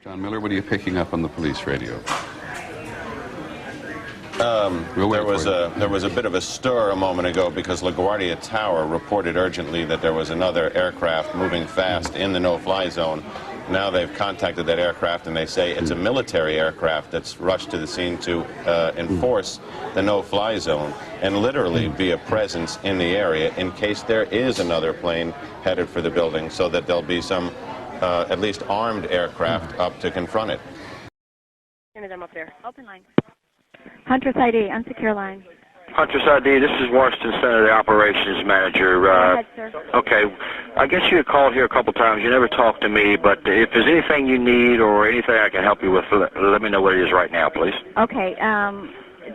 John Miller, what are you picking up on the police radio? There was a bit of a stir a moment ago because LaGuardia Tower reported urgently that there was another aircraft moving fast in the no-fly zone. Now they've contacted that aircraft and they say it's a military aircraft that's rushed to the scene to enforce the no-fly zone and literally be a presence in the area in case there is another plane headed for the building, so that there'll be some at least armed aircraft up to confront it. Any of them up there. Open line. Huntress ID, unsecure line. Huntress ID, this is Washington Center, the operations manager. Go ahead, sir. Okay, I guess you had called here a couple times. You never talked to me, but if there's anything you need or anything I can help you with, let me know what it is right now, please. Okay,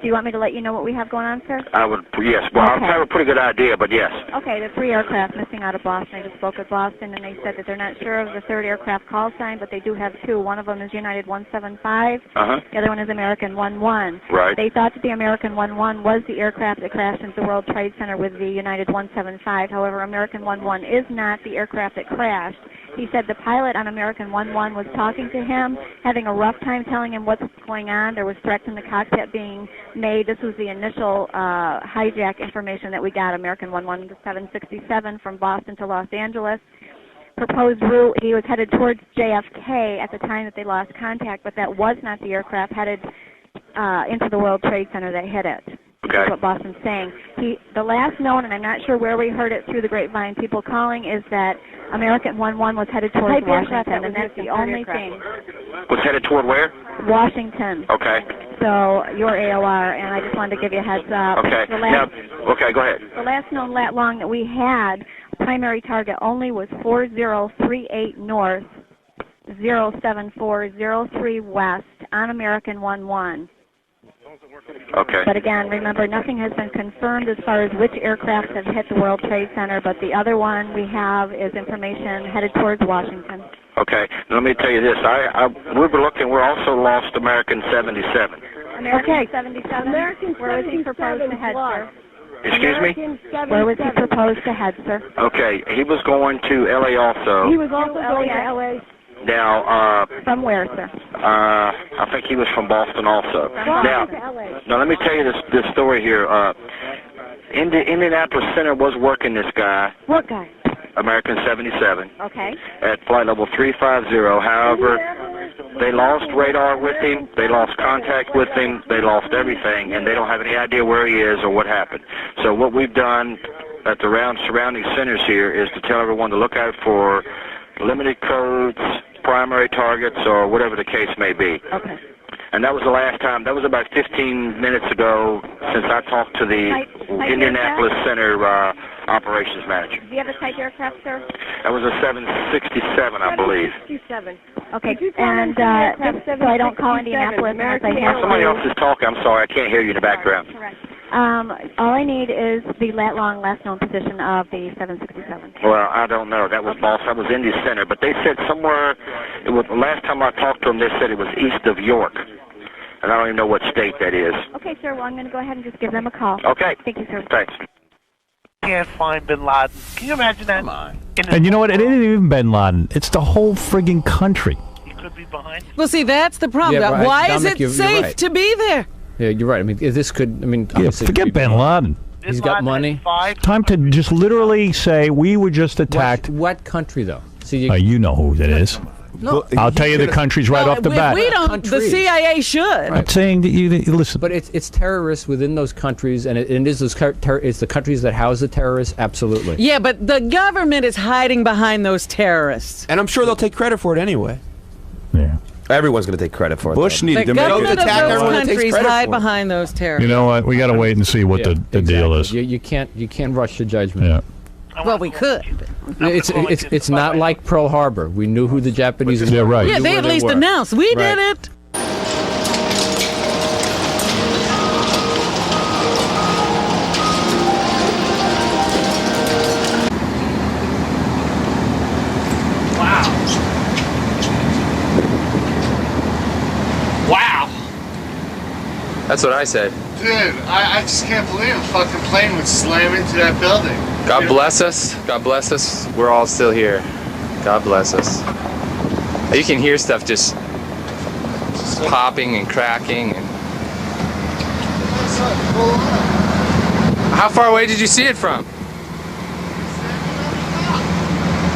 do you want me to let you know what we have going on, sir? I would, yes. Well, Okay. I have a pretty good idea, but yes. Okay, the 3 aircraft missing out of Boston. I just spoke with Boston, and they said that they're not sure of the 3rd aircraft call sign, but they do have 2. One of them is United 175. Uh-huh. The other one is American 11. Right. They thought that the American 11 was the aircraft that crashed into the World Trade Center with the United 175. However, American 11 is not the aircraft that crashed. He said the pilot on American 11 was talking to him, having a rough time telling him what's going on. There was threats in the cockpit being made. This was the initial hijack information that we got, American 11 to 767 from Boston to Los Angeles. Proposed route, he was headed towards JFK at the time that they lost contact, but that was not the aircraft headed into the World Trade Center that hit it. Okay. That's what Boston's saying. The last known, and I'm not sure where we heard it through the grapevine, people calling, is that American 11 was headed towards Washington, and that's the only thing. Was headed toward where? Washington. Okay. So your AOR, and I just wanted to give you a heads up. Okay. Okay, go ahead. The last known lat long that we had, primary target only was 4038 north, 07403 west on American 11. Okay. But again, remember, nothing has been confirmed as far as which aircraft have hit the World Trade Center, but the other one we have is information headed towards Washington. Okay. Now, let me tell you this. We were looking. We're also lost American 77. American 77? Where was he proposed to head, sir? Excuse me? Where was he proposed to head, sir? Okay. He was going to L.A. also. He was also going to L.A. Now, From where, sir? I think he was from Boston also. Now, let me tell you this story here. Indianapolis Center was working this guy. What guy? American 77. Okay. At flight level 350. However, they lost radar with him. They lost contact with him. They lost everything, and they don't have any idea where he is or what happened. So what we've done at the surrounding centers here is to tell everyone to look out for limited codes, primary targets, or whatever the case may be. Okay. And that was the last time. That was about 15 minutes ago since I talked to the Indianapolis Center operations manager. Do you have a type aircraft, sir? That was a 767, I believe. 767. Okay. And just so I don't call Indianapolis unless I have to. Somebody else is talking. I'm sorry. I can't hear you in the background. Correct. All I need is the lat-long, last-known position of the 767. Well, I don't know. That was That was Indy Center. But they said somewhere, the last time I talked to them, they said it was east of York. And I don't even know what state that is. Okay, sir. Well, I'm going to go ahead and just give them a call. Okay. Thank you, sir. Thanks. Can't find Bin Laden. Can you imagine that? Come on. And you know what? It isn't even Bin Laden. It's the whole friggin' country. He could be behind. Well, see, that's the problem. Yeah, right. Why Dominic, is it you're safe right. to be there? Yeah, you're right. I mean, this could. I mean, Yeah, obviously forget Bin Laden. He's got money. Time to just literally say we were just attacked. What country, though? See, You know who it is. No, I'll tell you the countries right off the bat. We don't. The CIA should. I'm saying that you listen. But it's terrorists within those countries, and it is those it's the countries that house the terrorists. Absolutely. Yeah, but the government is hiding behind those terrorists. And I'm sure they'll take credit for it anyway. Yeah. Everyone's going to take credit for it. Bush needed The to make an government of attack. those Everyone takes countries credit hide for it. behind those terrorists. You know what? We got to wait and see what the deal is. You can't rush to judgment. Yeah. Well, we could. It's not like Pearl Harbor. We knew who the Japanese were. Yeah, right. Yeah, they at least announced we did it. Wow. That's what I said. Dude, I just can't believe a fucking plane would slam into that building. God bless us. God bless us. We're all still here. God bless us. You can hear stuff just popping and cracking. And how far away did you see it from?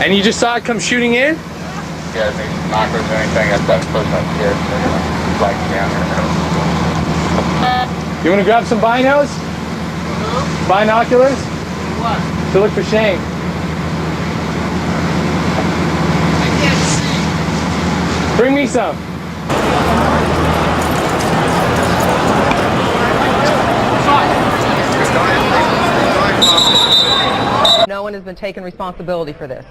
And you just saw it come shooting in? Yeah, any knockers or anything that's that close up here. Like down here. You want to grab some binos? Binoculars? What? To look for Shane. I can't see. Bring me some. No one has been taking responsibility for this.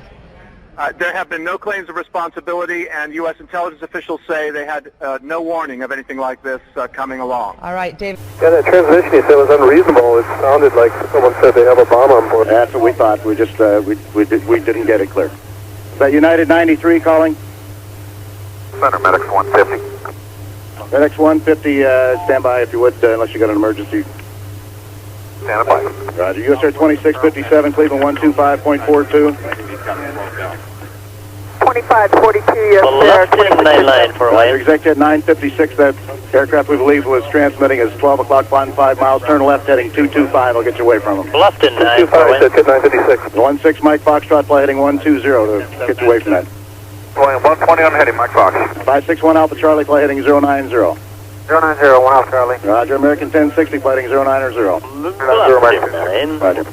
There have been no claims of responsibility, and U.S. intelligence officials say they had no warning of anything like this coming along. All right, David. Yeah, that transmission he said was unreasonable. It sounded like someone said they have a bomb on board. That's what we thought. We just we didn't get it clear. Is that United 93 calling? Center, Medics 150. Medics 150, stand by if you would, unless you got an emergency. Stand by. Roger. US Air 2657, Cleveland 125.42. 2542, yes, sir. Executive 956, that aircraft we believe was transmitting is 12 o'clock, 5 miles, turn left heading 225. I'll get you away from him. Bluffton 225, 956. 16 Mike Foxtrot, fly heading 120 to get you away from that. 120 on heading, Mike Fox. 561 Alpha Charlie, fly heading 090. 090, 1 Alpha Charlie. Roger, American 1060, flighting 090. 0 American. Roger.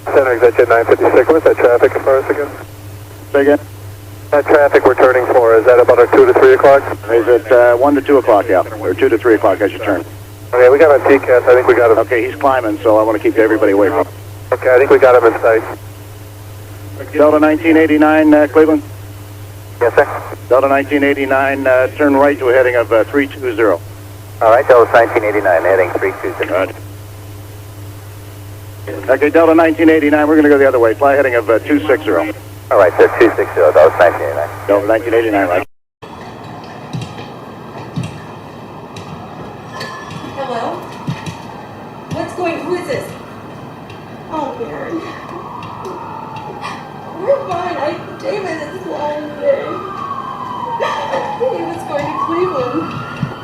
Center, Executive 956, what's that traffic as far as again? Say again? That traffic we're turning for, is that about our 2 to 3 o'clock? Is it 1 to 2 o'clock, yeah, or 2 to 3 o'clock as you turn. Okay, we got him on TCAS, I think we got him. Okay, he's climbing, so I want to keep everybody away from him. Okay, I think we got him in sight. Delta 1989, Cleveland? Yes, sir. Delta 1989, turn right to a heading of 320. All right, Delta 1989, heading 320. Roger. Okay, Delta 1989, we're going to go the other way. Fly heading of 260. All right, sir, 260, that was 1989. Delta 1989, right. Hello? What's going, who is this? Oh, Mary. We're fine. David is flying today. He was going to Cleveland.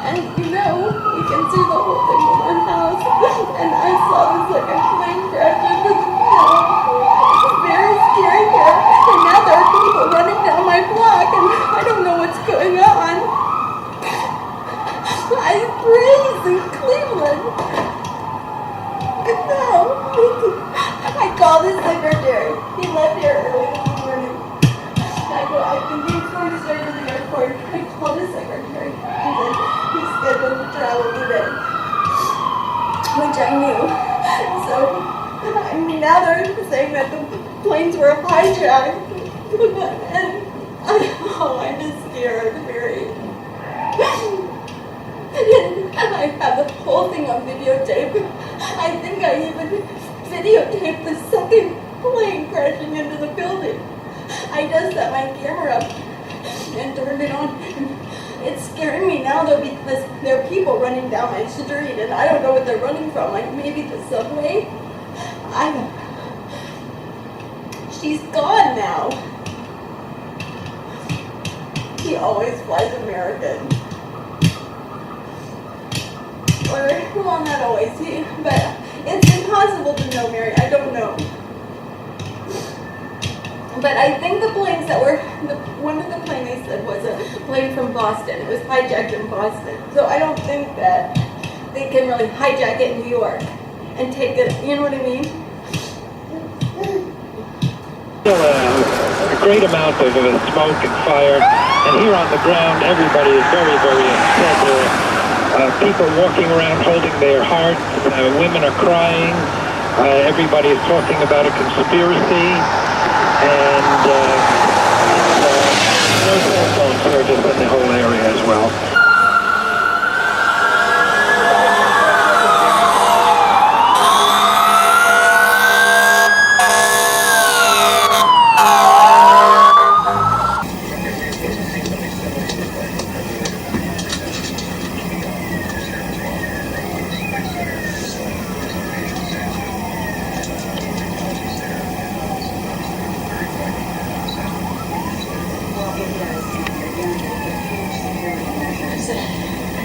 And you know, we can see the whole thing from our house. And I saw this like a plane crash into the snow. It's very scary here. And now there are people running down my block and I don't know what's going on. I pray he's in Cleveland. No. I called his secretary. He left here early this morning. I think he's going to start to the airport. I called his secretary. He said he's scheduled to travel today. Which I knew. So, I mean, now they're saying that the planes were hijacked. And I'm just scared, Mary. I have the whole thing on videotape. I think I even videotaped the second plane crashing into the building. I just set my camera up and turned it on. It's scaring me now though because there are people running down my street and I don't know what they're running from, like maybe the subway. She's gone now. He always flies American. Or, well, not always, but it's impossible to know, Mary. I don't know. But I think the planes that were, one of the planes they said was a plane from Boston. It was hijacked in Boston. So I don't think that they can really hijack it in New York and take it, you know what I mean? A great amount of smoke and fire, and here on the ground, everybody is very, very upset. People walking around holding their hearts, women are crying, everybody is talking about a conspiracy, and no cell phone service in the whole area as well.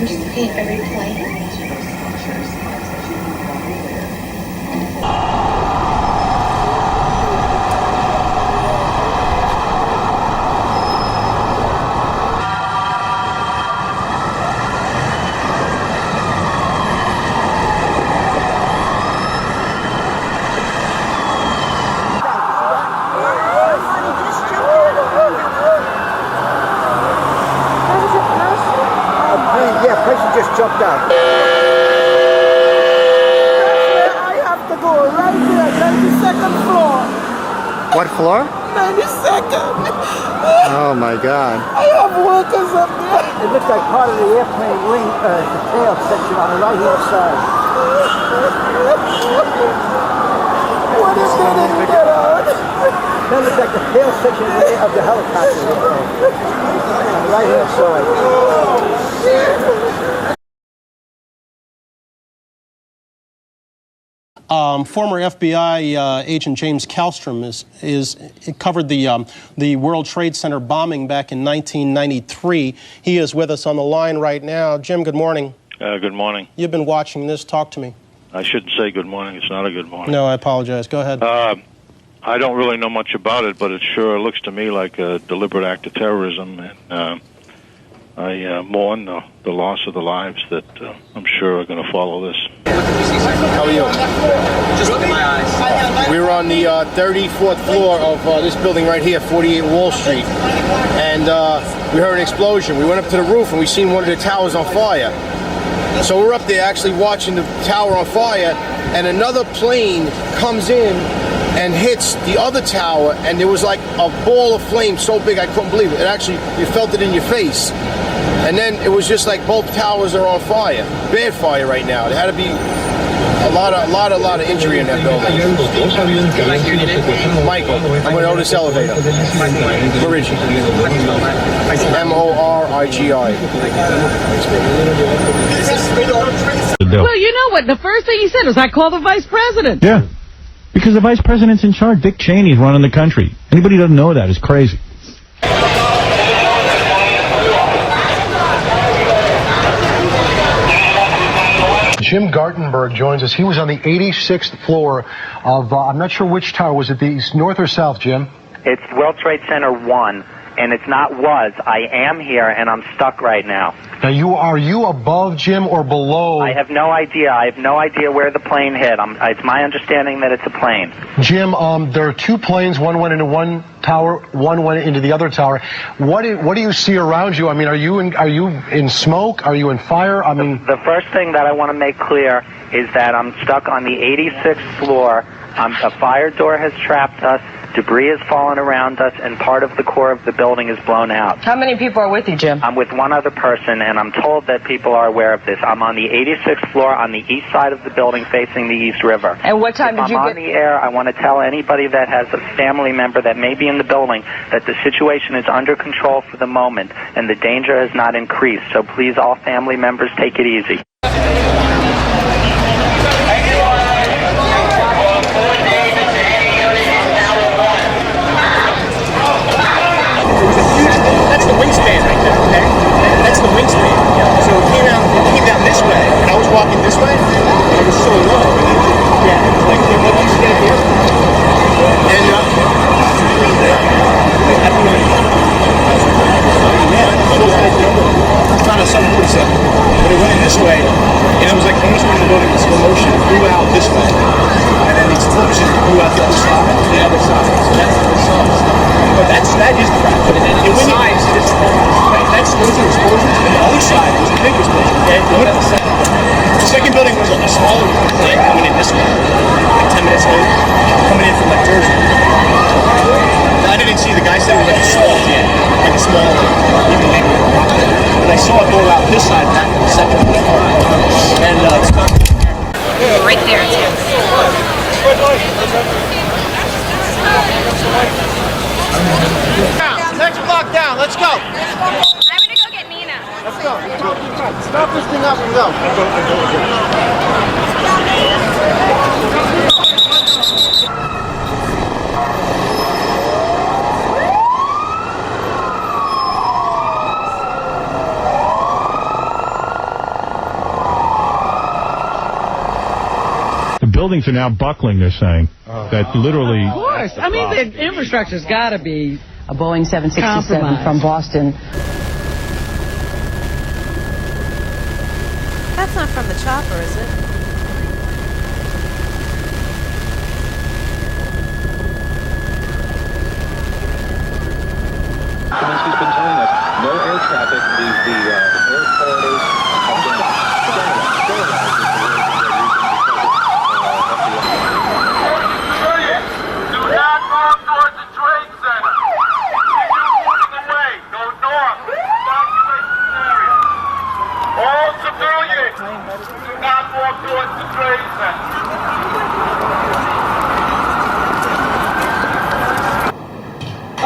just looking at every plane. Jumped out. I have to go right there, 92nd floor. What floor? 92nd. Oh my God. I have workers up there. It looks like part of the airplane wing, the tail section on the right hand side. What if they didn't get out? That looks like the tail section of the helicopter. On the right hand side. Former FBI agent James Kallstrom covered the World Trade Center bombing back in 1993. He is with us on the line right now. Jim, good morning. Good morning. You've been watching this. Talk to me. I shouldn't say good morning. It's not a good morning. No, I apologize. Go ahead. I don't really know much about it, but it sure looks to me like a deliberate act of terrorism, and I mourn the loss of the lives that I'm sure are going to follow this. How are you? Just look in my eyes. We were on the 34th floor of this building right here, 48 Wall Street, and we heard an explosion. We went up to the roof and we seen one of the towers on fire. So we're up there actually watching the tower on fire, and another plane comes in and hits the other tower, and there was like a ball of flame so big I couldn't believe it. It actually, you felt it in your face. And then it was just like both towers are on fire. Bad fire right now. There had to be a lot of injury in that building. Michael, I'm going to Otis Elevator. Morigi. M-O-R-I-G-I. Well, you know what? The first thing he said was, I call the vice president. Yeah, because the vice president's in charge. Dick Cheney's running the country. Anybody who doesn't know that is crazy. Jim Gartenberg joins us. He was on the 86th floor of, I'm not sure which tower. Was it the north or south, Jim? It's World Trade Center 1, and it's not was. I am here, and I'm stuck right now. Now, are you above, Jim, or below? I have no idea. I have no idea where the plane hit. It's my understanding that it's a plane. Jim, there are two planes. One went into one tower, one went into the other tower. What do you see around you? I mean, are you in smoke? Are you in fire? I mean, the first thing that I want to make clear is that I'm stuck on the 86th floor. A fire door has trapped us. Debris has fallen around us, and part of the core of the building is blown out. How many people are with you, Jim? I'm with one other person, and I'm told that people are aware of this. I'm on the 86th floor on the east side of the building facing the East River. And what time did you get... I'm on the air. I want to tell anybody that has a family member that may be in the building that the situation is under control for the moment, and the danger has not increased. So please, all family members, take it easy. That's the wingspan right there, okay? That's the wingspan. So it came down this way, and I was walking this way, and it was so low. Yeah, like what you stand here. And it's not a 747, but it went in this way, and it was like almost when the building in slow motion, flew out this way, and then these explosions flew out the other side. The other side. So that's the result. But that is the crack. But it size, those are explosions. And the other side was a big explosion. Okay, going at the second building. The second building was a smaller plane coming in this way, like 10 minutes later, coming in from like Jersey. I didn't see the guy said it was like a small jet, like a small, even bigger. But I saw it go out this side back to the second building. And right there, too. Next block down, let's go. I'm gonna go get Nina. Let's go. Stop this thing up and go. buildings are now buckling, they're saying. That literally... Of course. I mean, the infrastructure's got to be A Boeing 767 compromised. from Boston. That's not from the chopper, is it? He's been telling us no air traffic. The air corridors have been sterilized. Do not move towards the trade center. Continue moving away. Go north. Evacuate this area. All civilians, do not walk towards the trade center.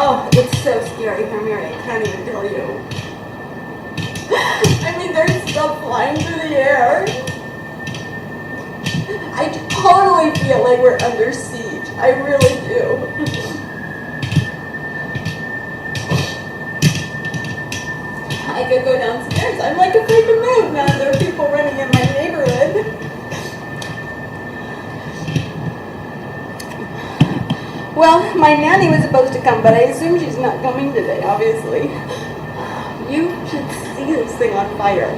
Oh, it's so scary from here, I can't even tell you. I mean, there's stuff flying through the air. I totally feel like we're under siege. I really do. I could go downstairs. I'm like afraid to move now. There are people running in my neighborhood. Well, my nanny was supposed to come, but I assume she's not coming today, obviously. You should see this thing on fire.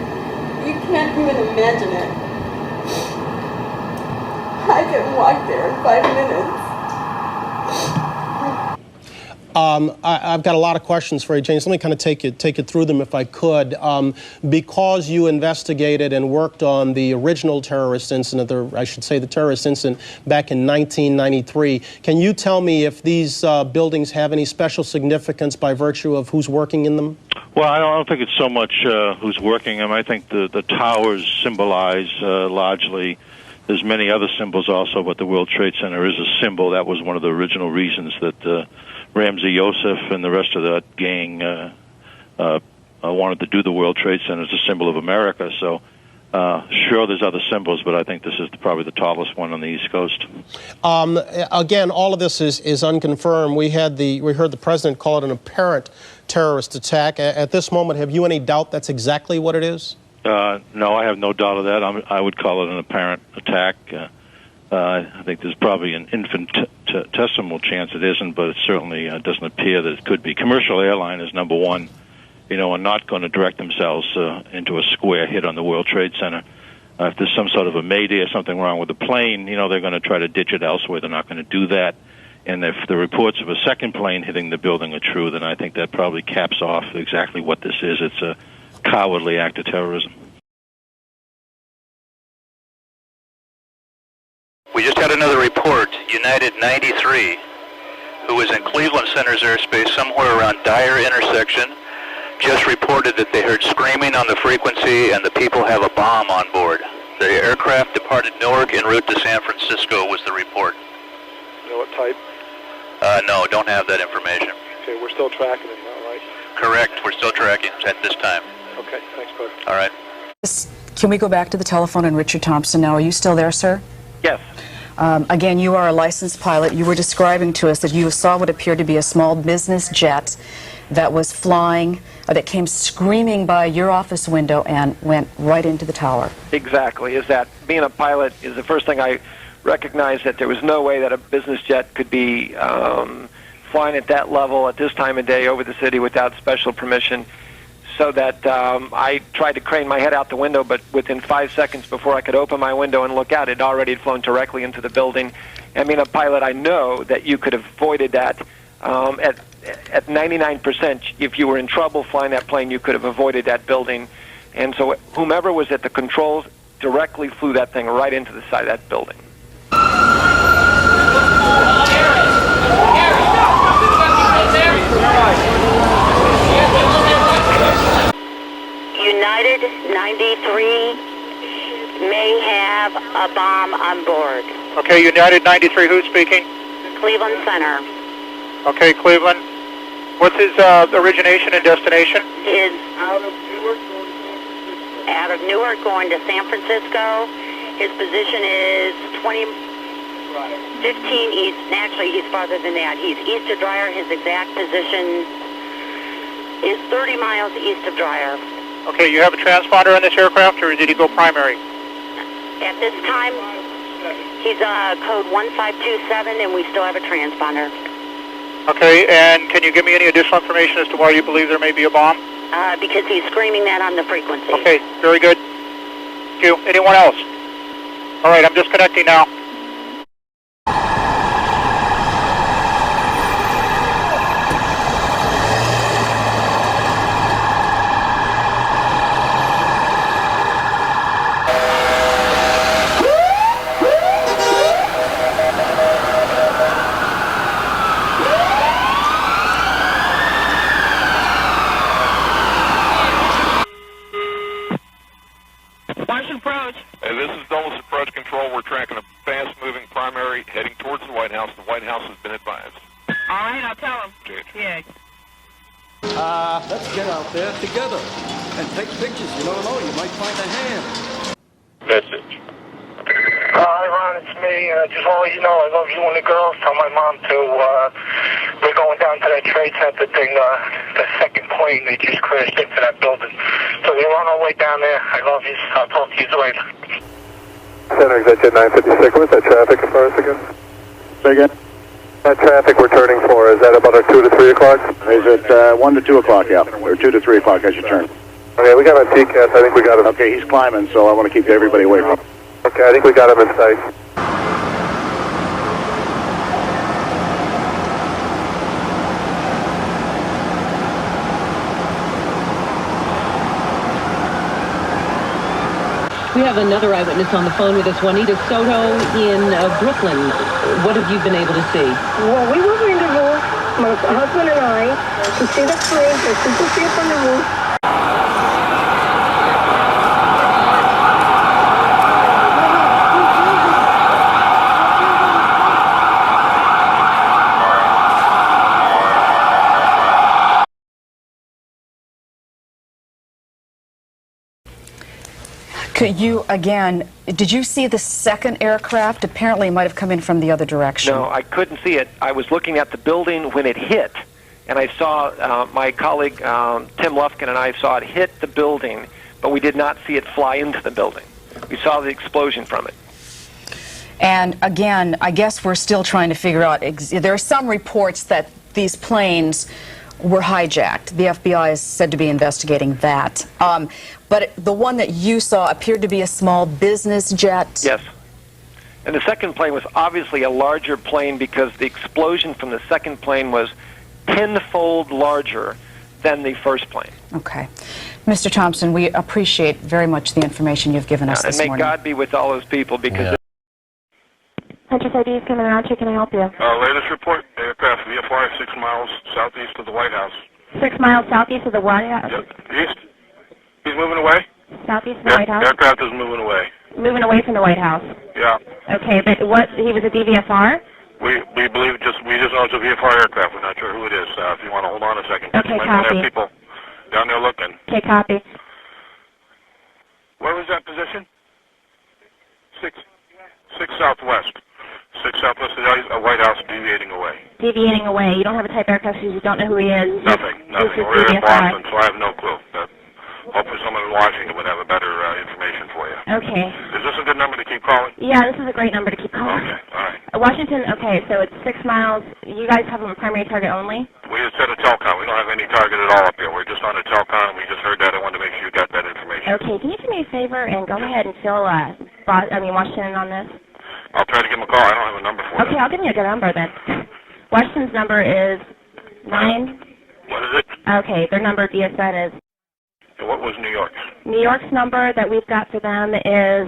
You can't even imagine it. I can walk there in 5 minutes. I've got a lot of questions for you, James. Let me kind of take you through them if I could. Because you investigated and worked on the original terrorist incident, or I should say the terrorist incident back in 1993, can you tell me if these buildings have any special significance by virtue of who's working in them? Well, I don't think it's so much who's working them. I think the towers symbolize largely. There's many other symbols also, but the World Trade Center is a symbol. That was one of the original reasons that Ramzi Youssef and the rest of that gang wanted to do the World Trade Center as a symbol of America. So, sure, there's other symbols, but I think this is probably the tallest one on the East Coast. Again, all of this is unconfirmed. We heard the president call it an apparent terrorist attack. At this moment, have you any doubt that's exactly what it is? No, I have no doubt of that. I would call it an apparent attack. I think there's probably an infinitesimal chance it isn't, but it certainly doesn't appear that it could be. Commercial airline is number one, are not going to direct themselves into a square hit on the World Trade Center. If there's some sort of a mayday or something wrong with the plane, they're going to try to ditch it elsewhere. They're not going to do that. And if the reports of a second plane hitting the building are true, then I think that probably caps off exactly what this is. It's a cowardly act of terrorism. We just had another report. United 93, who was in Cleveland Center's airspace somewhere around Dyer intersection, just reported that they heard screaming on the frequency and the people have a bomb on board. The aircraft departed Newark en route to San Francisco was the report. You know what type? No, don't have that information. Okay, we're still tracking it now, right? Correct, we're still tracking at this time. Okay, thanks, bud. All right. Can we go back to the telephone and Richard Thompson now? Are you still there, sir? Yes. Again, you are a licensed pilot. You were describing to us that you saw what appeared to be a small business jet that was flying, that came screaming by your office window and went right into the tower. Exactly. Is that being a pilot is the first thing I recognized, that there was no way that a business jet could be flying at that level at this time of day over the city without special permission. So that I tried to crane my head out the window, but within 5 seconds before I could open my window and look out, it already had flown directly into the building. I mean, a pilot, I know that you could have avoided that at 99%. If you were in trouble flying that plane, you could have avoided that building. And so whomever was at the controls directly flew that thing right into the side of that building. United 93 may have a bomb on board. Okay, United 93, who's speaking? Cleveland Center. Okay, Cleveland. What's his origination and destination? Is out of Newark going to San Francisco. His position is 15 east. Actually, he's farther than that. He's east of Dyer. His exact position is 30 miles east of Dyer. Okay, you have a transponder on this aircraft, or did he go primary? At this time, He's code 1527, and we still have a transponder. Okay, and can you give me any additional information as to why you believe there may be a bomb? Because he's screaming that on the frequency. Okay, very good. Thank you. Anyone else? All right, I'm disconnecting now. Hey, this is Dulles Approach Control. We're tracking a fast-moving primary heading towards the White House. The White House has been advised. All right, I'll tell him. Yeah. Let's get out there together and take pictures. You don't know, you might find a hand. Message. Hi, Ron, it's me. Just want to let you know I love you and the girls. Tell my mom to, we're going down to that trade center thing, the second plane they just crashed into that building. So we're on our way down there. I love you. I'll talk to you later. Center exit 956, what's that traffic as far as again? Say again? That traffic we're turning for, is that about our 2 to 3 o'clock? Is it 1 to 2 o'clock, yeah, or 2 to 3 o'clock as you turn? Okay, we got a TCAS, I think we got him. Okay, he's climbing, so I want to keep everybody away from him. Okay, I think we got him in sight. We have another eyewitness on the phone with us, Juanita Soto in Brooklyn. What have you been able to see? Well, we were in the roof, my husband and I, to see the flames as you can see from the roof. You, again, did you see the second aircraft? Apparently it might have come in from the other direction. No, I couldn't see it. I was looking at the building when it hit, and I saw my colleague Tim Lufkin and I saw it hit the building, but we did not see it fly into the building. We saw the explosion from it. And again, I guess we're still trying to figure out, there are some reports that these planes were hijacked. The FBI is said to be investigating that. But the one that you saw appeared to be a small business jet. Yes. And the second plane was obviously a larger plane because the explosion from the second plane was tenfold larger than the first plane. Okay. Mr. Thompson, we appreciate very much the information you've given us this morning. morning. And may God be with all those people because... Huntress ID is coming around. Can I help you? Latest report, aircraft VFR 6 miles southeast of the White House. 6 miles southeast of the White House? Yep. East. He's moving away? Southeast of the White House? Aircraft is moving away. Moving away from the White House? Yeah. Okay, but what, he was a DVFR? We believe we just know it's a VFR aircraft. We're not sure who it is. If you want to hold on a second. Okay, you might copy. have people down there looking. Okay, copy. Where was that position? 6 southwest. 6 southwest of the White House, deviating away. Deviating away. You don't have a type aircraft because you don't know who he is. Nothing. We're in Boston, so I have no clue. Hopefully someone in Washington would have a better information for you. Okay. Is this a good number to keep calling? Yeah, this is a great number to keep calling. Okay, all right. Washington, okay, so it's 6 miles. You guys have a primary target only? We just set a telcon. We don't have any target at all up here. We're just on a telcon. We just heard that. I wanted to make sure you got that information. Okay, can you do me a favor and go ahead and fill Washington on this? I'll try to give him a call. I don't have a number for Okay, I'll give you a good number then. Washington's number is 9. What is it? Okay, their number DSN is... And what was New York's? New York's number that we've got for them is...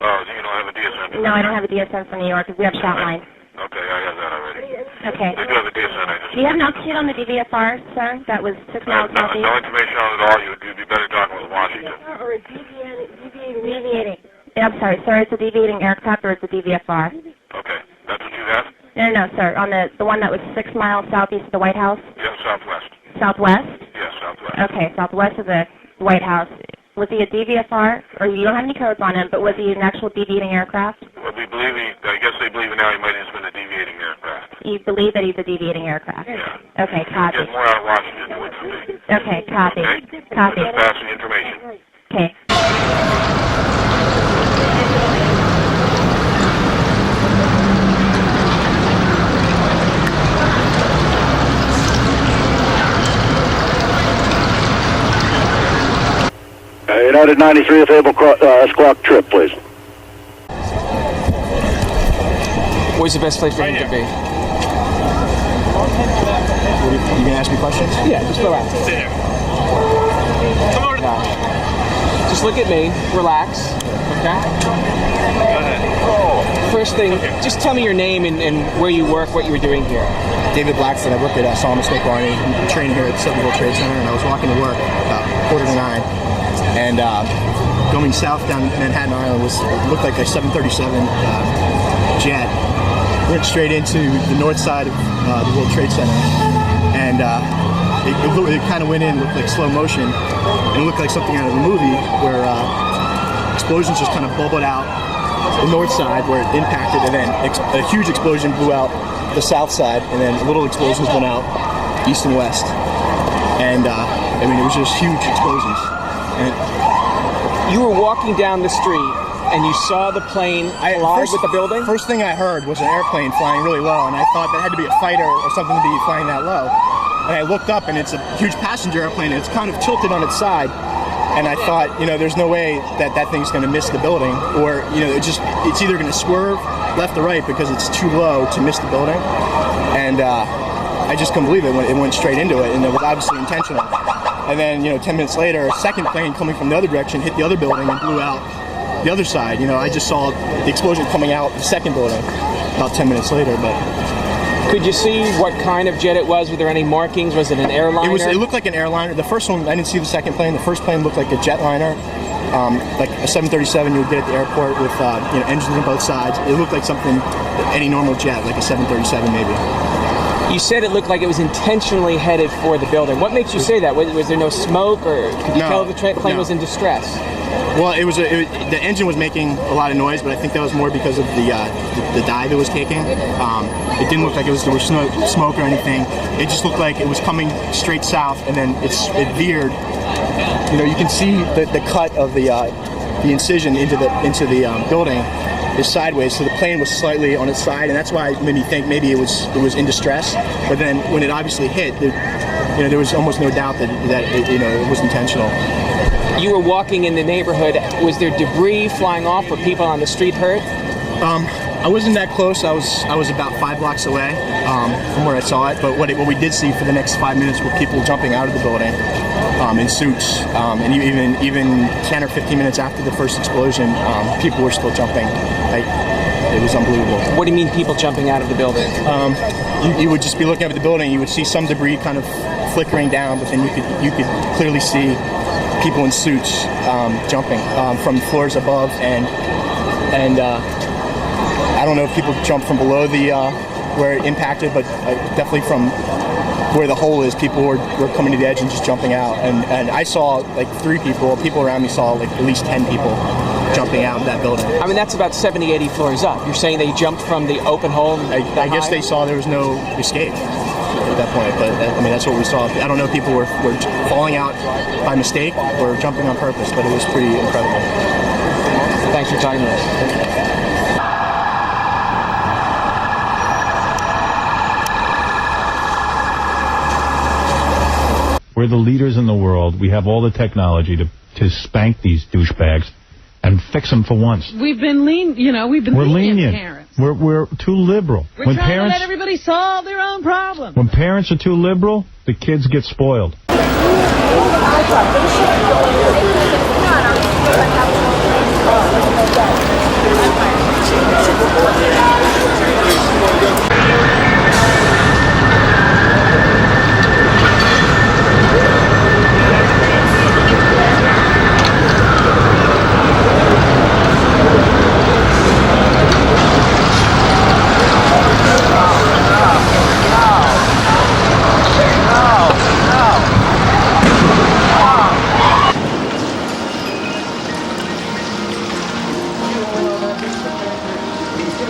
Oh, you don't have a DSN? No, I don't have a DSN for New York because we have Shoutline. Okay, I have that already. Okay. They do have a DSN. Do you have an altitude on the DVFR, sir? That was 6 miles southeast? No information on it all. You'd be better talking with Washington. Or a deviating. I'm sorry, sir. It's a deviating aircraft or it's a DVFR? Okay. That's what you have? No, sir. On the one that was 6 miles southeast of the White House? Yeah, southwest. Southwest? Yes, southwest. Okay, southwest of the White House. Was he a DVFR? Or you don't have any codes on him, but was he an actual deviating aircraft? Well, I guess they believe now he might have been a deviating aircraft. You believe that he's a deviating aircraft? Yeah. Okay, copy. Get more out of Washington than would from me. Okay, copy. Okay? Copy. Just passing the information. Okay. United 93 with Able Squawk trip, please. Where's the best place for him to be? You gonna ask me questions? Yeah, just relax. Stay there. Come over. Just look at me. Relax. Okay? Go ahead. First thing, just tell me your name and where you work, what you were doing here. David Blackford. I work at Solomon Snake Barney. I'm training here at the World Trade Center, and I was walking to work about 8:45, and going south down Manhattan Island looked like a 737 jet. Went straight into the north side of the World Trade Center, and it kind of went in, looked like slow motion, and it looked like something out of a movie where explosions just kind of bubbled out the north side where it impacted, and then a huge explosion blew out the south side, and then little explosions went out east and west, and I mean, it was just huge explosions. And you were walking down the street and you saw the plane collide with the building? First thing I heard was an airplane flying really low, and I thought that had to be a fighter or something to be flying that low. And I looked up, and it's a huge passenger airplane, and it's kind of tilted on its side. And I thought, there's no way that thing's going to miss the building, or it's either going to swerve left or right because it's too low to miss the building. And I just couldn't believe it. It went straight into it, and it was obviously intentional. And then 10 minutes later, a second plane coming from the other direction hit the other building and blew out the other side. I just saw the explosion coming out the second building about 10 minutes later. But could you see what kind of jet it was? Were there any markings? Was it an airliner? It looked like an airliner. The first one, I didn't see the second plane. The first plane looked like a jetliner, like a 737 you would get at the airport with engines on both sides. It looked like something, any normal jet, like a 737 maybe. You said it looked like it was intentionally headed for the building. What makes you say that? Was there no smoke, or could you tell the plane was in distress? Well, the engine was making a lot of noise, but I think that was more because of the dive it was taking. It didn't look like there was smoke or anything. It just looked like it was coming straight south, and then it veered. You can see the cut of the incision into the building is sideways, so the plane was slightly on its side, and that's why it made me think maybe it was in distress. But then when it obviously hit, there was almost no doubt that it was intentional. You were walking in the neighborhood. Was there debris flying off? Were people on the street hurt? I wasn't that close. I was about 5 blocks away from where I saw it. But what we did see for the next 5 minutes were people jumping out of the building in suits, and even 10 or 15 minutes after the first explosion, people were still jumping. It was unbelievable. What do you mean, people jumping out of the building? You would just be looking at the building. You would see some debris kind of flickering down, but then you could clearly see people in suits jumping from floors above, and I don't know if people jumped from below where it impacted, but definitely from where the hole is, people were coming to the edge and just jumping out. And I saw like 3 people. People around me saw like at least 10 people jumping out of that building. I mean, that's about 70, 80 floors up. You're saying they jumped from the open hole? I guess they saw there was no escape at that point, but that's what we saw. I don't know if people were falling out by mistake or jumping on purpose, but it was pretty incredible. Thanks for talking to us. We're the leaders in the world. We have all the technology to spank these douchebags and fix them for once. We've been We're lenient. Parents. We're too liberal. We're trying to let everybody solve their own problems. When parents are too liberal, the kids get spoiled.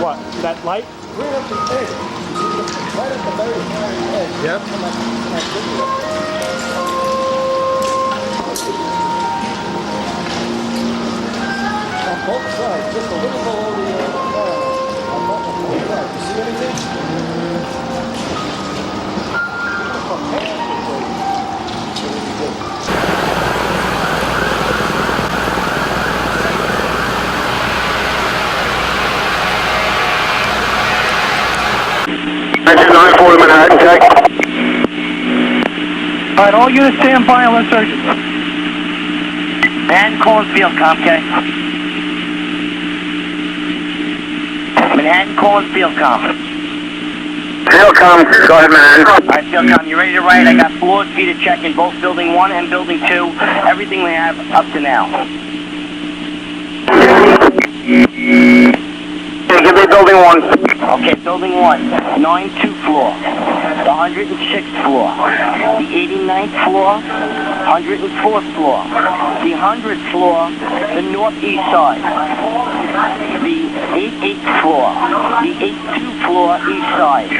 What? That light? Right up the edge. Right at the very edge. Yep. On both sides, just a little below the on both sides. You see anything? right, all units stand by and let's search it. Manhattan calling field com, okay? Manhattan calling field com. Field com, go ahead, man. All right, field com, you ready to write? I got floors for you to check in both building 1 and building 2. Everything we have up to now. Give me building 1. Okay, building 1, 92 floor, the 106th floor, the 89th floor, 104th floor, the 100th floor, the northeast side, the 88th floor, the 82nd floor east side,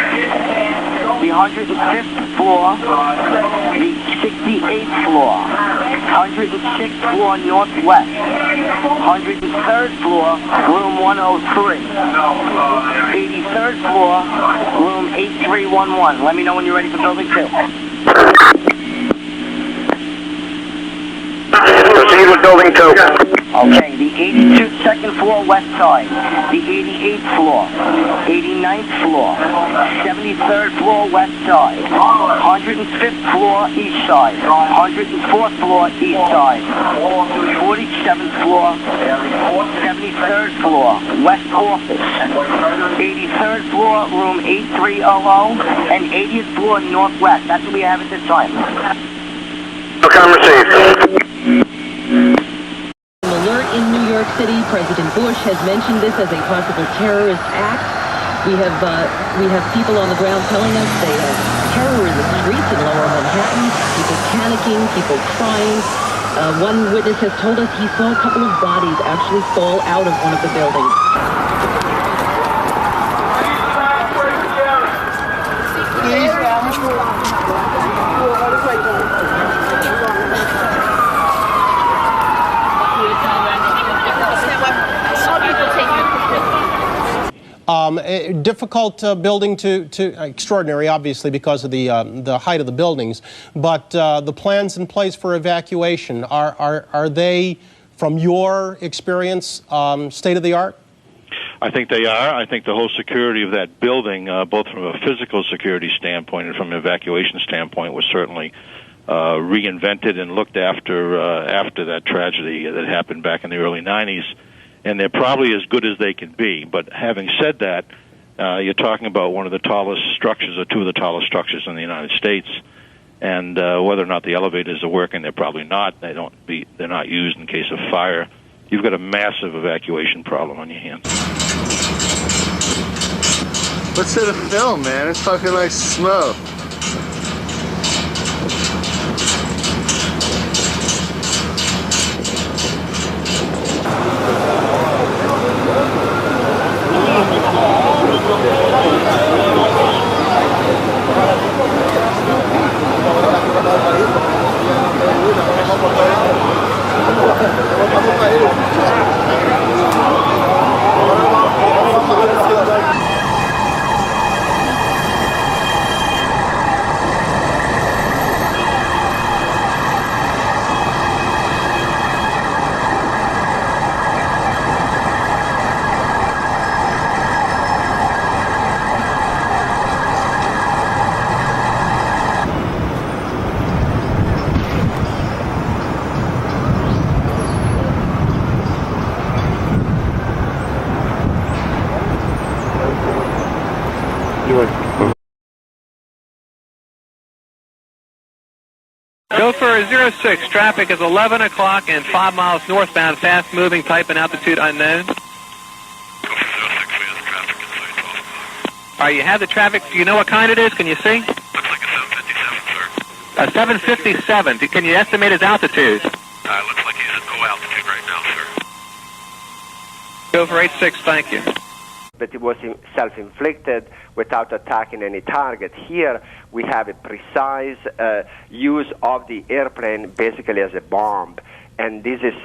the 105th floor, the 68th floor, 106th floor northwest, 103rd floor, room 103. 83rd floor, room 8311. Let me know when you're ready for building 2. Proceed with building 2. Okay, the 82nd floor west side, the 88th floor, 89th floor, 73rd floor west side, 105th floor east side, 104th floor east side, 47th floor, 73rd floor west office, 83rd floor room 8300, and 80th floor northwest. That's what we have at this time. Come received. Alert in New York City. President Bush has mentioned this as a possible terrorist act. We have people on the ground telling us they have terror in the streets in Lower Manhattan. People panicking, people crying. One witness has told us he saw a couple of bodies actually fall out of one of the buildings. Difficult building to extraordinary, obviously, because of the height of the buildings. But the plans in place for evacuation, are they, from your experience, state of the art? I think they are. I think the whole security of that building, both from a physical security standpoint and from an evacuation standpoint, was certainly reinvented and looked after that tragedy that happened back in the early 90s. And they're probably as good as they can be. But having said that, you're talking about one of the tallest structures, or two of the tallest structures in the United States. And whether or not the elevators are working, they're probably not. They're not used in case of fire. You've got a massive evacuation problem on your hands. What's in a film, man? It's fucking like smoke. Gopher 06, traffic is 11 o'clock and 5 miles northbound, fast-moving, type and altitude unknown. All right, you have the traffic. Do you know what kind it is? Can you see? Looks like a 757, sir. A 757. Can you estimate its altitude? Looks like he's at low altitude right now, sir. Gopher 86, thank you. But it was self-inflicted without attacking any target. Here we have a precise use of the airplane basically as a bomb. And this is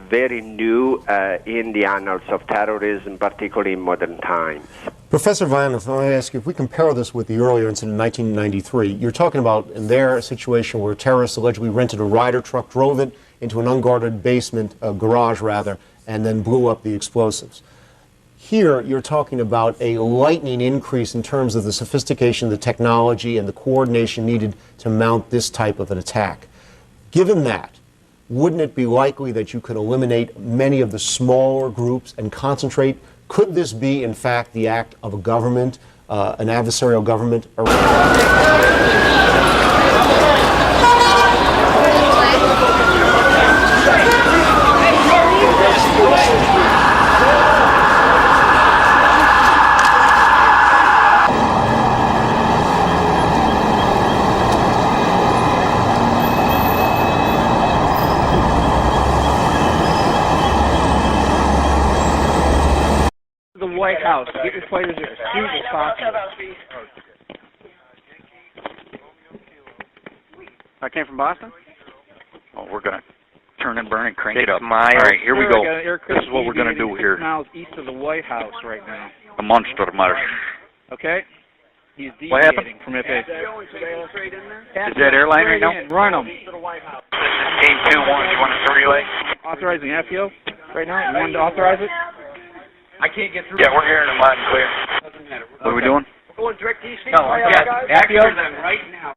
very new in the annals of terrorism, particularly in modern times. Professor Vian, if I ask you, if we compare this with the earlier incident in 1993, you're talking about in there a situation where terrorists allegedly rented a Ryder truck, drove it into an unguarded basement, garage rather, and then blew up the explosives. Here, you're talking about a lightning increase in terms of the sophistication, the technology, and the coordination needed to mount this type of an attack. Given that, wouldn't it be likely that you could eliminate many of the smaller groups and concentrate? Could this be, in fact, the act of a government, an adversarial government? The White House. Get your players as soon as possible. I came from Boston. Oh, we're gonna turn and burn and crank it 6 up. miles. All right, here we go. This is what we're gonna do here. 6 miles east of the White House right now. The Monster March. Okay. He's What happened? deviating from FA. Is that airline right now? Run them. Team 2-1, you want a relay? Authorizing FBO right now. You wanted to authorize it? I can't get through. Yeah, we're hearing them loud and clear. What are we doing? Going direct DC. No, yeah, FBO. right now.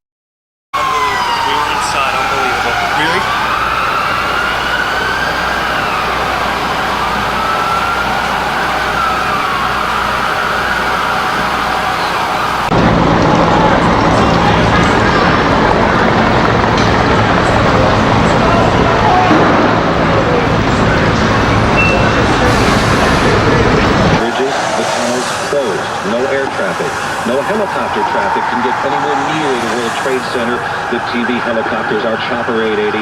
We were inside, unbelievable. Really? No air traffic, no helicopter traffic can get anywhere near the World Trade Center. The TV helicopters, our Chopper 880,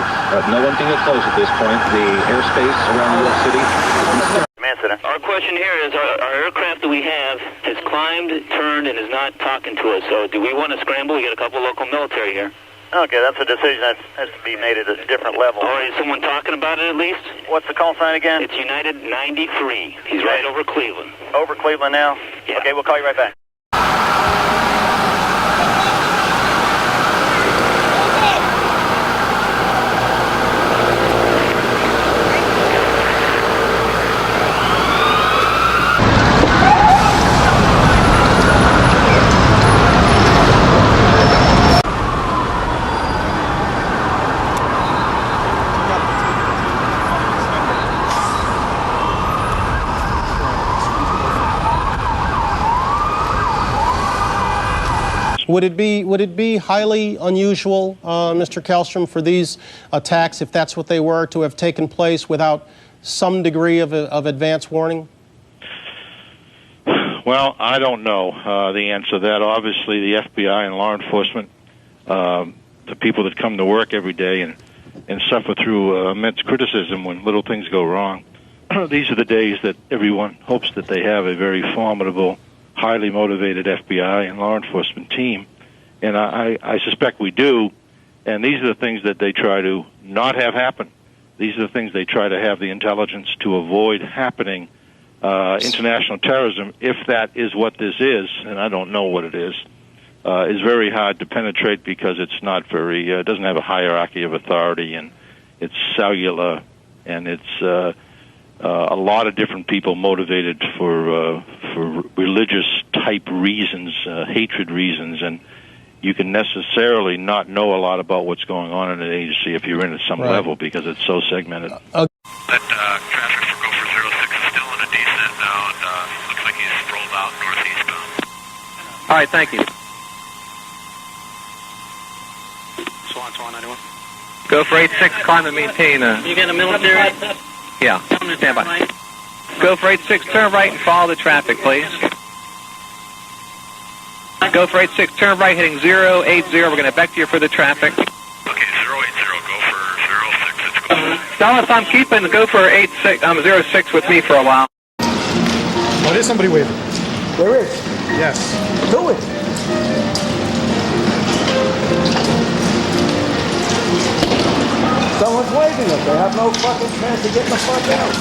no one can get close at this point. The airspace around New York City. Our question here is, our aircraft that we have has climbed, turned, and is not talking to us. So do we want to scramble? We got a couple of local military here. Okay, that's a decision that has to be made at a different level. All right, is someone talking about it at least? What's the call sign again? It's United 93. He's right over Cleveland. Over Cleveland now? Yeah. Okay, we'll call you right back. Would it be highly unusual, Mr. Kallstrom, for these attacks, if that's what they were, to have taken place without some degree of advance warning? Well, I don't know the answer to that. Obviously, the FBI and law enforcement, the people that come to work every day and suffer through immense criticism when little things go wrong, these are the days that everyone hopes that they have a very formidable, highly motivated FBI and law enforcement team, and I suspect we do, and these are the things that they try to not have happen. These are the things they try to have the intelligence to avoid happening. International terrorism, if that is what this is, and I don't know what it is very hard to penetrate because it's not very, it doesn't have a hierarchy of authority, and it's cellular, and it's a lot of different people motivated for religious type reasons, hatred reasons, and you can necessarily not know a lot about what's going on in an agency if you're in at some level because it's so segmented. That traffic for Gopher 06 is still in a descent now, and looks like he's rolled out northeastbound. All right, thank you. Swan 91. Gopher 86, climb and maintain. You got a military? Yeah, stand by. Gopher 86, turn right and follow the traffic, please. Gopher 86, turn right, heading 080. We're going to vector you for the traffic. Okay, 080, Gopher 06, it's go. Dallas, I'm keeping Gopher 06 with me for a while. Oh, there's somebody waving. There is. Yes. Do it. Someone's waving us. They have no fucking chance of getting the fuck out.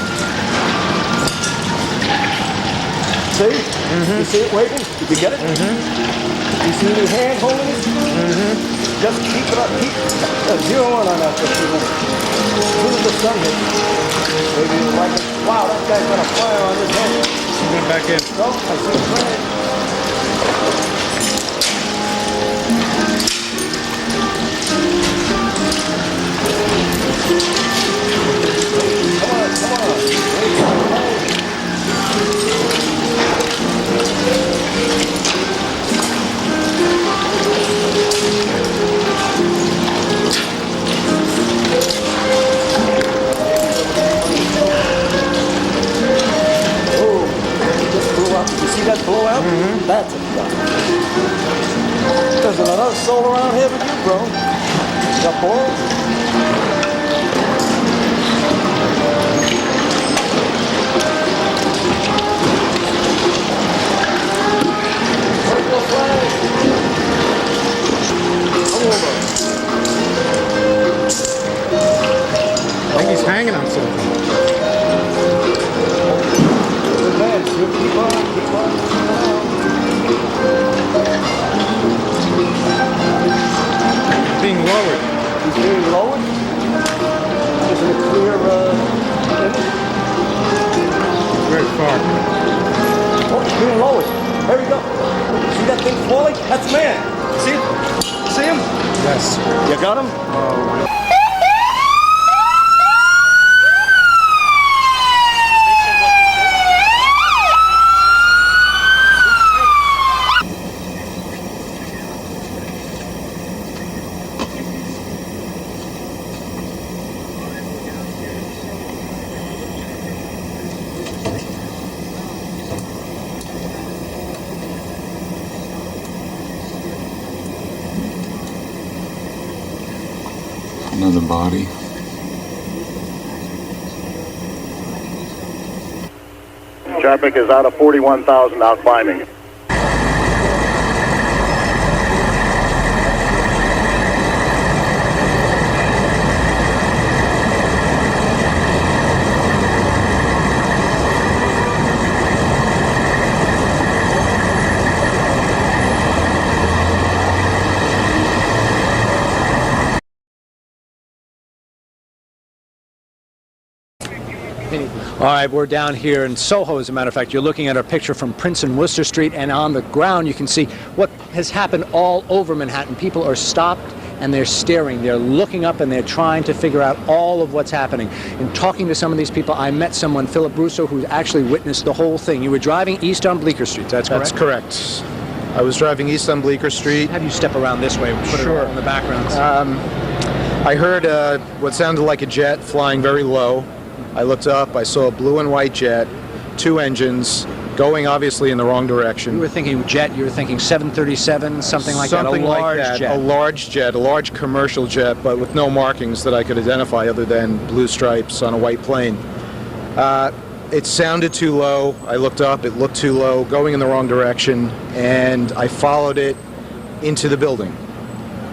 See? You see it waving? Did you get it? You see any hand holding it? Just keep it up. Keep 0-1 on that for a few minutes. As soon as the sun hits, maybe you'll like it. Wow, that guy's got a fire on his head. He went back in. No, I said Fred. See that blowout? That's a gun. There's another soul around here with you, bro. Got balls? Come over. I think he's hanging on something. Good man. Keep on. Being lowered. He's being lowered? Is it a clear image? Very far. Oh, he's being lowered. There we go. See that thing falling? That's man. See it? See him? Yes. You got him? Another body. Traffic is out of 41,000 out climbing. All right, we're down here in Soho, as a matter of fact. You're looking at a picture from Prince and Worcester Street, and on the ground you can see what has happened all over Manhattan. People are stopped and they're staring, they're looking up, and they're trying to figure out all of what's happening. In talking to some of these people, I met someone, Philip Russo, who actually witnessed the whole thing. You were driving east on Bleecker Street, that's correct? That's correct. I was driving east on Bleecker Street. Have you step around this way? Put Sure. it in the background. I heard what sounded like a jet flying very low. I looked up, I saw a blue and white jet, 2 engines, going obviously in the wrong direction. You were thinking jet, you were thinking 737, something like that, a large jet. A large jet, a large commercial jet, but with no markings that I could identify other than blue stripes on a white plane. It sounded too low. I looked up, it looked too low, going in the wrong direction, and I followed it into the building.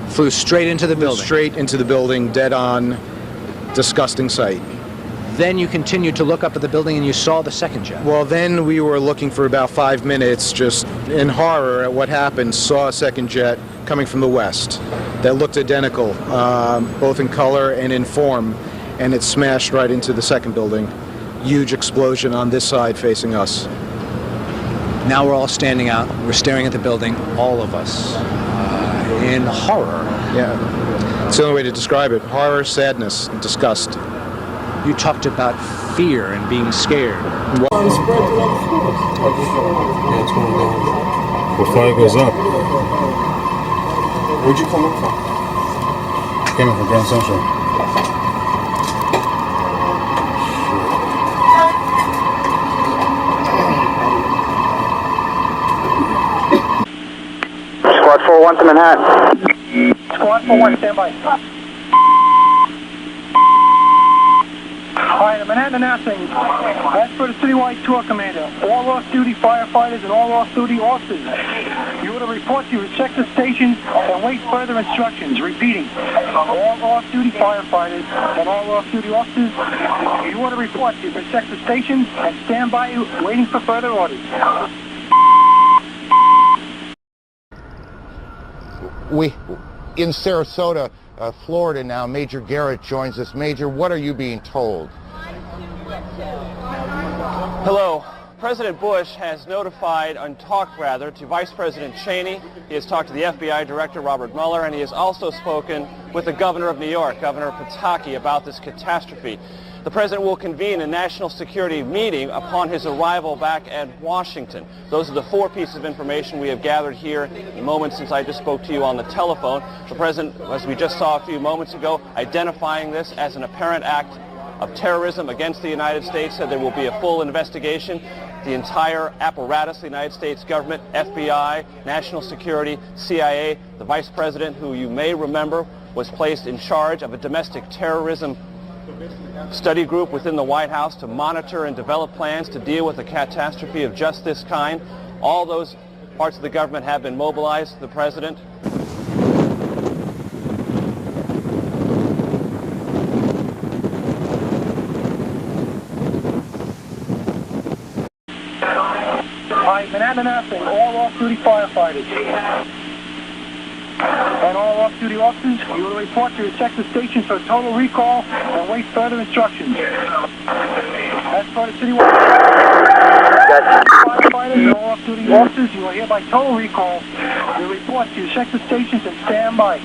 Flew straight into the building? Straight into the building, dead on, disgusting sight. Then you continued to look up at the building and you saw the second jet. Well, then we were looking for about 5 minutes, just in horror at what happened, saw a second jet coming from the west that looked identical, both in color and in form, and it smashed right into the second building. Huge explosion on this side facing us. Now we're all standing out, we're staring at the building, all of us, in horror. Yeah, it's the only way to describe it. Horror, sadness, and disgust. You talked about fear and being scared. Yeah, it's going down. The flag goes up. Where'd you come in from? Came in from Grand Central. Squad 4-1 to Manhattan. Squad 4-1, stand by. All right, Manhattan announcing, as for the citywide tour commander, all off-duty firefighters and all off-duty officers, you are to report to your respective stations and wait further instructions. Repeating, all off-duty firefighters and all off-duty officers, you are to report to your respective stations and stand by waiting for further orders. We, in Sarasota, Florida now, Major Garrett joins us. Major, what are you being told? Hello. President Bush has notified, and talked rather, to Vice President Cheney. He has talked to the FBI Director Robert Mueller, and he has also spoken with the Governor of New York, Governor Pataki, about this catastrophe. The President will convene a national security meeting upon his arrival back at Washington. Those are the 4 pieces of information we have gathered here in the moments since I just spoke to you on the telephone. The President, as we just saw a few moments ago, identifying this as an apparent act of terrorism against the United States, said there will be a full investigation. The entire apparatus, the United States government, FBI, national security, CIA, the Vice President, who you may remember was placed in charge of a domestic terrorism study group within the White House to monitor and develop plans to deal with a catastrophe of just this kind. All those parts of the government have been mobilized. The President. Manhattan Avenue, all off-duty firefighters and all off-duty officers, you will report to your sector stations for total recall and wait further instructions. As for the citywide firefighters and all off-duty officers, you will hereby total recall. You report to your sector stations and stand by.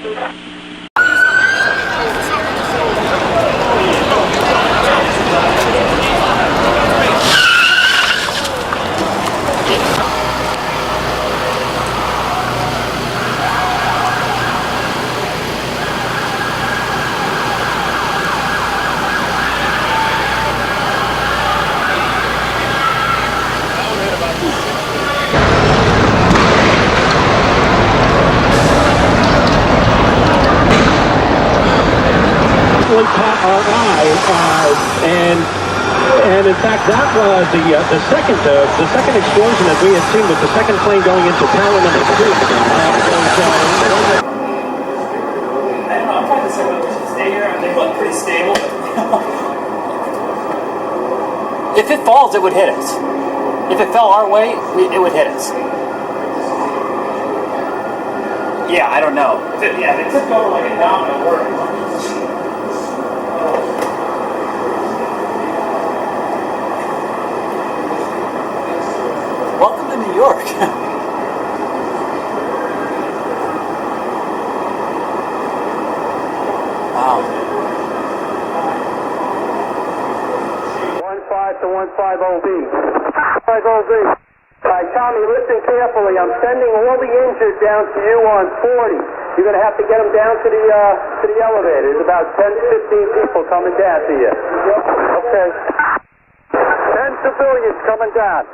Caught our eye, and in fact that was the second explosion that we had seen, with the second plane going into tower number 2. I don't know, I'm trying to decide whether we should stay here. I mean, they look pretty stable. If it falls, it would hit us. If it fell our way, it would hit us. Yeah, I don't know. Yeah, if it took over like a domino work. Welcome to New York. Wow. 15 to 150B. 50B. Alright, Tommy, listen carefully. I'm sending all the injured down to you on 40. You're going to have to get them down to the elevator. There's about 10 to 15 people coming down to you. Okay. 10 civilians coming down.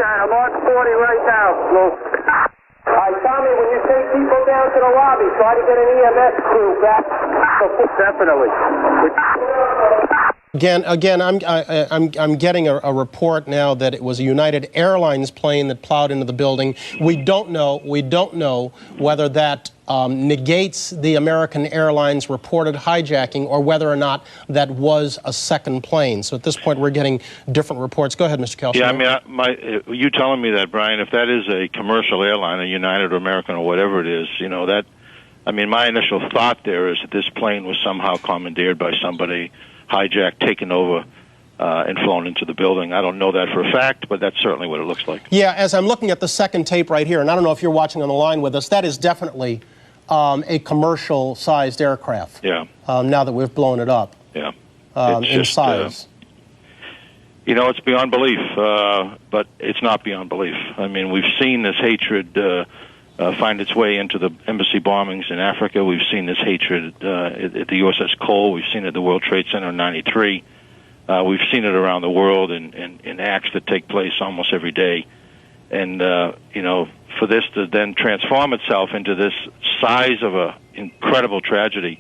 I'm on 40 right now. Alright, Tommy, when you take people down to the lobby, try to get an EMS crew back. Definitely. Again, I'm getting a report now that it was a United Airlines plane that plowed into the building. We don't know whether that negates the American Airlines reported hijacking, or whether or not that was a second plane. So at this point, we're getting different reports. Go ahead, Mr. Kelso. Yeah, I mean, you telling me that, Brian? If that is a commercial airline, a United or American or whatever it is, you know that. I mean, my initial thought there is that this plane was somehow commandeered by somebody, hijacked, taken over, and flown into the building. I don't know that for a fact, but that's certainly what it looks like. Yeah, as I'm looking at the second tape right here, and I don't know if you're watching on the line with us, that is definitely a commercial-sized aircraft. Yeah. Now that we've blown it up. Yeah. In size. You know, it's beyond belief, but it's not beyond belief. I mean, we've seen this hatred find its way into the embassy bombings in Africa. We've seen this hatred at the USS Cole. We've seen it at the World Trade Center in '93. We've seen it around the world in acts that take place almost every day. And, you know, for this to then transform itself into this size of an incredible tragedy,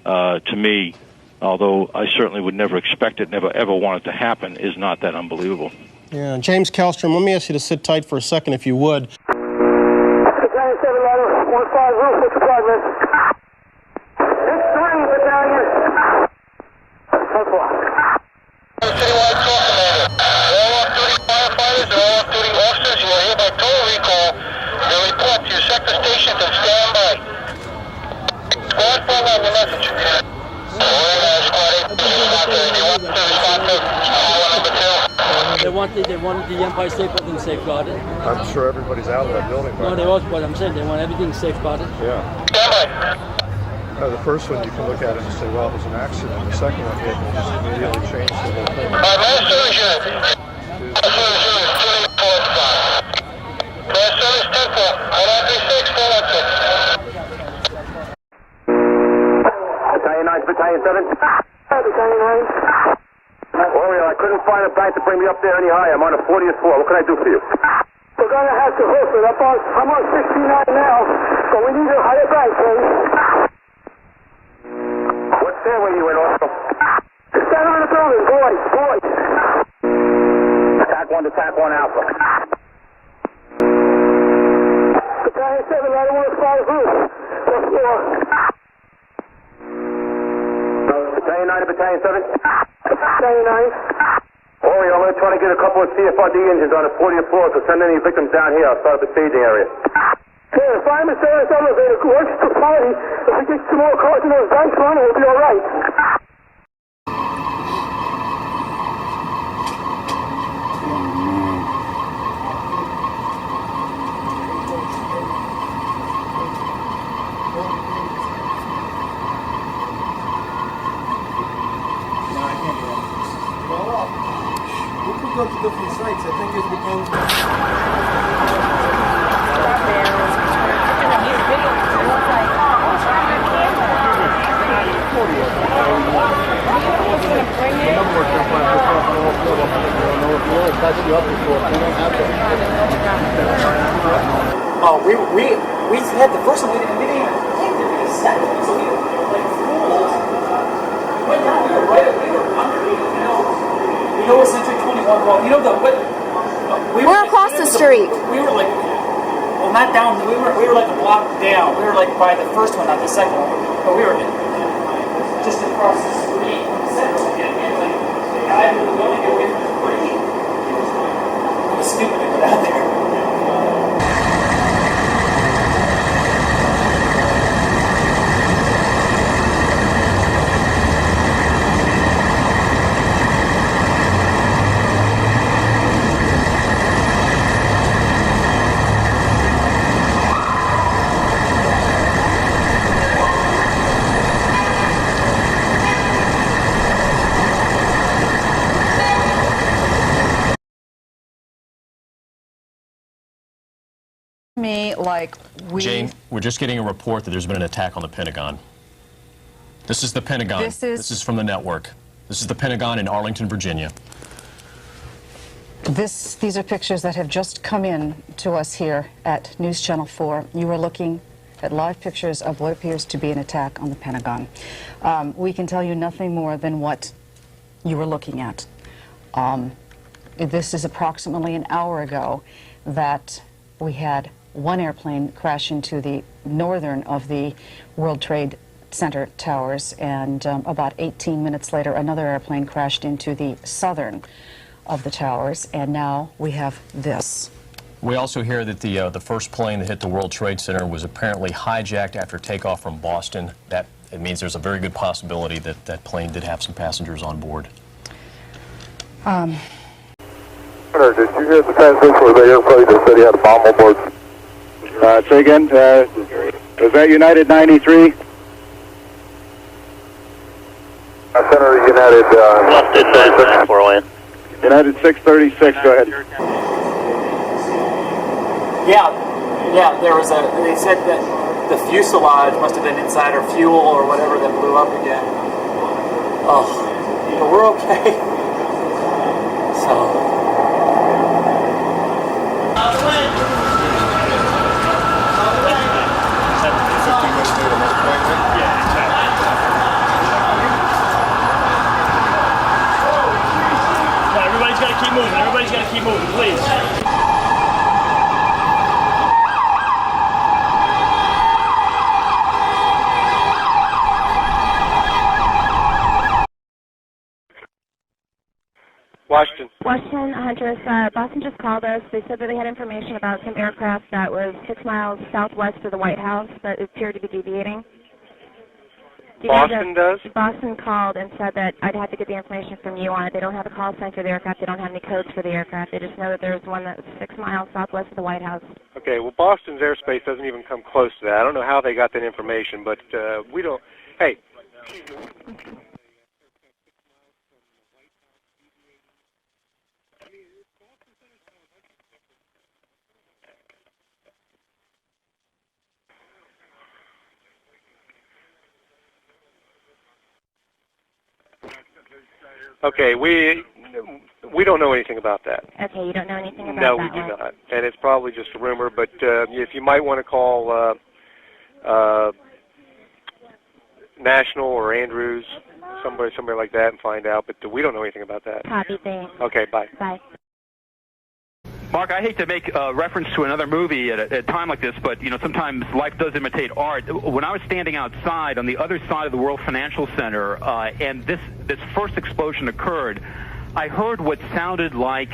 to me, although I certainly would never expect it, never ever want it to happen, is not that unbelievable. Yeah, James Kallstrom, let me ask you to sit tight for a second, if you would. Battalion 7 ladder, 1-5 roof, what's your progress? 6-3, battalion. 10-4. Citywide call commander. All off-duty firefighters and all off-duty officers, you are hereby total recall. Your report to your sector stations and stand by. Squad 4 on your message. Squad 8, respond to, if you want to respond to number 2. They want the Empire State Building safeguarded. I'm sure everybody's out of that building. No, they also, but I'm saying they want everything safeguarded. Yeah. Stand by. The first one you can look at it and say, well, it was an accident. The second one, you can just immediately change the whole thing. Mass service unit. Mass service unit, 284. Mass service 10-4. 136, 416. Battalion 9, Battalion 7. Battalion 9. Oriole, I couldn't find a bank to bring me up there any higher. I'm on the 40th floor. What can I do for you? We're going to have to hoof it. I'm on 69 now, so we need a higher bank, please. What stairway you in, Oriole? Stand on the building, boys. Attack 1 to attack 1 Alpha. Battalion 7, ladder 1-5 roof. First floor. Battalion 9 to Battalion 7. Battalion 9. Oriole, I'm going to try to get a couple of CFRD engines on the 40th floor, so send any victims down here outside the staging area. Yeah, the fireman service elevator works for party. If we get some more cars in those banks running, we'll be all right. Go to different sites. I think it's because Oh, we had the first one. We didn't even think there'd be a second. So we were like fools. We went down. We were underneath. You know what Century 21? Well, you know we're across the street. We were like, well, not down. We were like a block down. We were like by the first one, not the second one. But we were just across the street. The guy who was going to get away from the street. It was stupid to go down there. Jane, we're just getting a report that there's been an attack on the Pentagon. This is the Pentagon. This is from the network. This is the Pentagon in Arlington, Virginia. These are pictures that have just come in to us here at News Channel 4. You are looking at live pictures of what appears to be an attack on the Pentagon. We can tell you nothing more than what you were looking at. This is approximately an hour ago that we had one airplane crash into the northern of the World Trade Center towers, and about 18 minutes later another airplane crashed into the southern of the towers, and now we have this. We also hear that the first plane that hit the World Trade Center was apparently hijacked after takeoff from Boston. It means there's a very good possibility that that plane did have some passengers on board. Did you hear the transmission where the airplane that said he had a bomb on board? Say again, is that United 93? Center United, United 636, go ahead. Yeah, there was they said that the fuselage must have been insider fuel or whatever that blew up again. Oh, but we're okay. So. Question, Huntress. Boston just called us. They said that they had information about some aircraft that was 6 miles southwest of the White House that appeared to be deviating. Boston does? Boston called and said that I'd have to get the information from you on it. They don't have a call sign for the aircraft. They don't have any codes for the aircraft. They just know that there's one that's 6 miles southwest of the White House. Okay, well, Boston's airspace doesn't even come close to that. I don't know how they got that information, but we don't... Hey. Okay, we don't know anything about that. Okay, you don't know anything about that? No, that we do one? not. And it's probably just a rumor, but if you might want to call National or Andrews, somebody like that, and find out, but we don't know anything about that. Copy, thanks. Okay, bye. Bye. Mark, I hate to make reference to another movie at a time like this, but you know sometimes life does imitate art. When I was standing outside on the other side of the World Financial Center, and this first explosion occurred, I heard what sounded like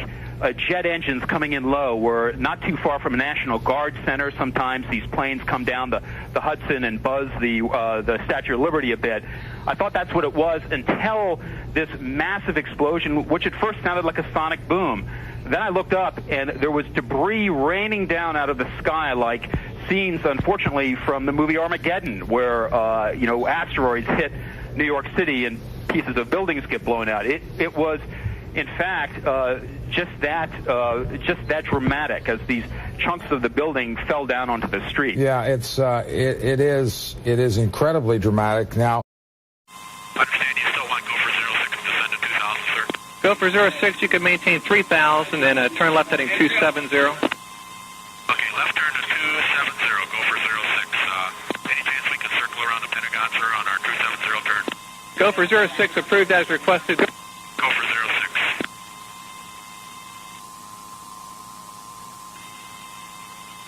jet engines coming in low. We're not too far from a National Guard center. Sometimes these planes come down the Hudson and buzz the Statue of Liberty a bit. I thought that's what it was until this massive explosion, which at first sounded like a sonic boom. Then I looked up, and there was debris raining down out of the sky like scenes, unfortunately, from the movie Armageddon, where, asteroids hit New York City and pieces of buildings get blown out. It was, in fact, just that dramatic as these chunks of the building fell down onto the street. Yeah, it is incredibly dramatic. Now, Understand you still want Gopher 06 to descend to 2000, sir? Gopher 06, you can maintain 3,000 and turn left heading 270. Okay, left turn to 270, Gopher 06. Any chance we can circle around the Pentagon, sir, on our 270 turn? Gopher 06 approved as requested. Gopher 06.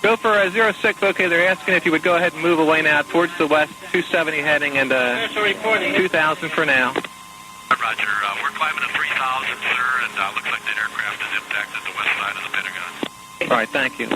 Gopher 06, okay, they're asking if you would go ahead and move away now towards the west, 270 heading, and 2,000 for now. Roger, we're climbing to 3,000, sir, and looks like that aircraft is impacted the west side of the Pentagon. All right, thank you.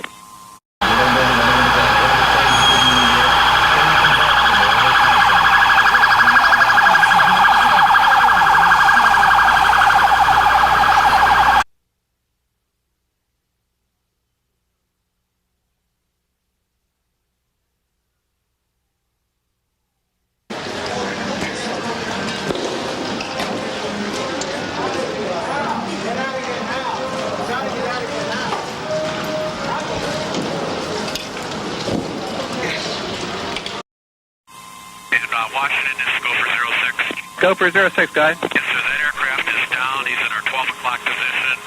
Washington, this is Gopher 06. Gopher 06, guys. Yes, sir, that aircraft is down. He's in our 12 o'clock position.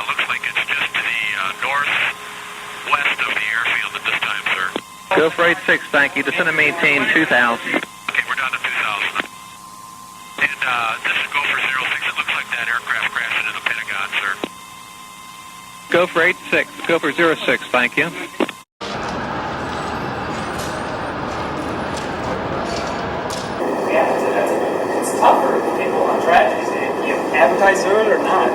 Looks like it's just to the northwest of the airfield at this time, sir. Gopher 86, thank you. Descend and maintain 2,000. Okay, we're down to 2,000. And this is Gopher 06. It looks like that aircraft crashed into the Pentagon, sir. Gopher 86, Gopher 06, thank you. It's tough for people on tragedies. You advertise it or not.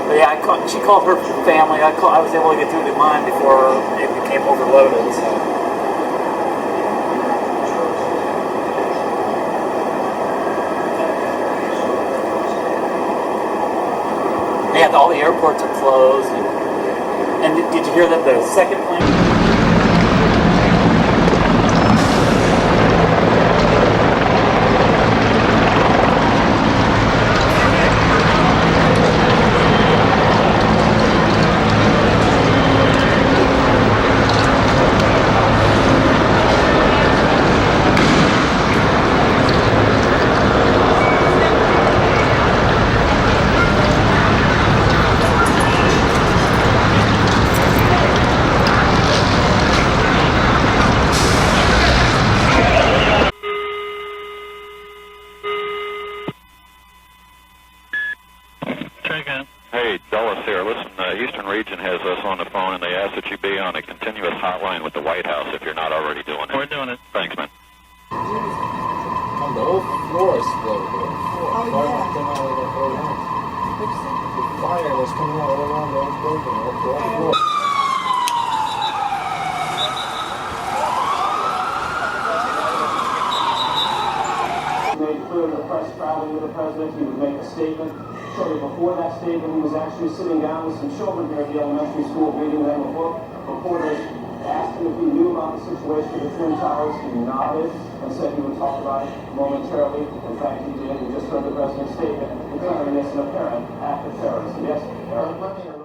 But yeah, she called her family. I was able to get through to mine before it became overloaded. So. Yeah, all the airports are closed. And did you hear that the second plane? Hey, Dulles here. Listen, Eastern Region has us on the phone, and they ask that you be on a continuous hotline with the White House if you're not already doing it. We're doing it. Thanks, man. The whole floor exploded. fire was coming out all around the old building, all the floor. Made clear to the press traveling with the president, he would make a statement. Shortly before that statement, he was actually sitting down with some children here at the elementary school, reading them a book. Reporters asked him if he knew about the situation with the Twin Towers. He nodded and said he would talk about it momentarily. In fact, he did. We just heard the president's statement declaring this an apparent act of terrorism. Yes, Eric?